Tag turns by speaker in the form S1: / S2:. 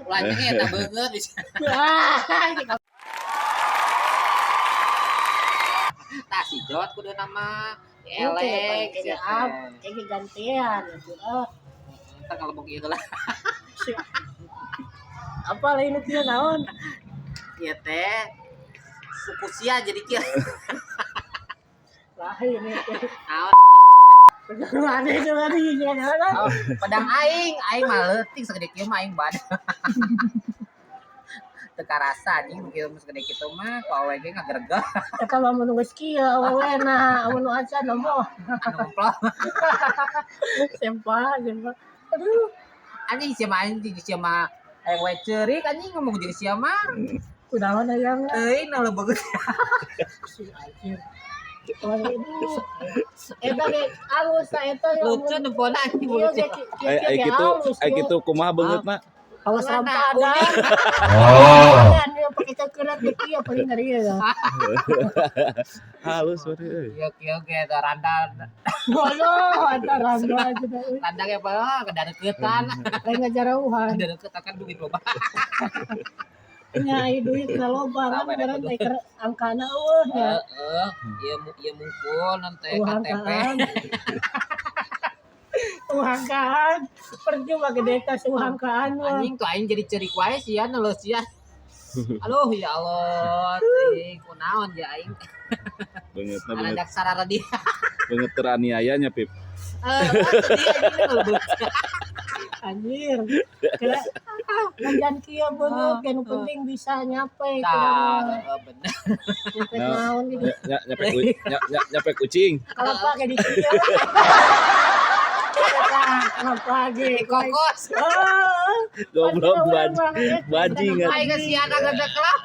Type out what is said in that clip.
S1: Ulangnya eta beungeut bisa. Tah si Jot kudu nama elek.
S2: Jadi gantian.
S1: Entar kalau begitu lah.
S2: Apa lain itu naon?
S1: Ieu teh suku sia jadi kieu.
S2: Lain itu.
S1: Naon?
S2: Ada itu lagi naon?
S1: Oh, pedang aing mah leutik sagede kieu mah aing badan. Teu karasa anjing kieu mah sagede kitu mah ku awewe ge ngagergeh.
S2: Eta mah mun geus kieu awewena, amun nu acan moh.
S1: Anu ngeplok.
S2: Sempa. Aduh,
S1: Anjing sia mah anjing sia mah aya we ceurik anjing ngomong jeung sia mah.
S2: kunaon aya
S1: Teuing na leubeut.
S2: si anjir. Waduh. Eta ge alus eta
S1: Lucu nepona anjing
S2: Iya,
S1: begitu.
S2: ge
S3: Ai kitu kumaha beungeutna?
S2: awas rampadan.
S3: Oh.
S2: Kan dia pakai kekerat ge kieu paling ngeri ya.
S3: Halus bari euy.
S1: Kieu ge eta randal.
S2: Waduh, ada randa aja dah.
S1: Randal ge apa? Kedareuketan.
S2: Lain ngajarauhan.
S1: Kedareukeut akan duit loba.
S2: Nya duit na loba kan barang teh angkana eueuh nya.
S1: Ieu mungkul nanti KTP.
S2: Uhangkaan. Percuma gede ka uhangkaan mah.
S1: Anjing tuh aing jadi ceurik wae sia nu leusian. Aduh ya Allah, teuing kunaon ya aing.
S3: Beungeutna
S1: Ada
S3: beungeut
S1: daksara dia.
S3: beungeut teraniayanya Pip.
S2: Anjir. Kira ngajan kieu beungeut kan penting bisa nyampe
S1: Tah,
S2: kira
S1: bener.
S2: nyampe naon gitu.
S3: Nyapek kucing.
S2: Kalau pakai di kieu. Apa lagi?
S1: Kokos.
S3: Goblok bajingan.
S1: Aing geus sia ada kelapa.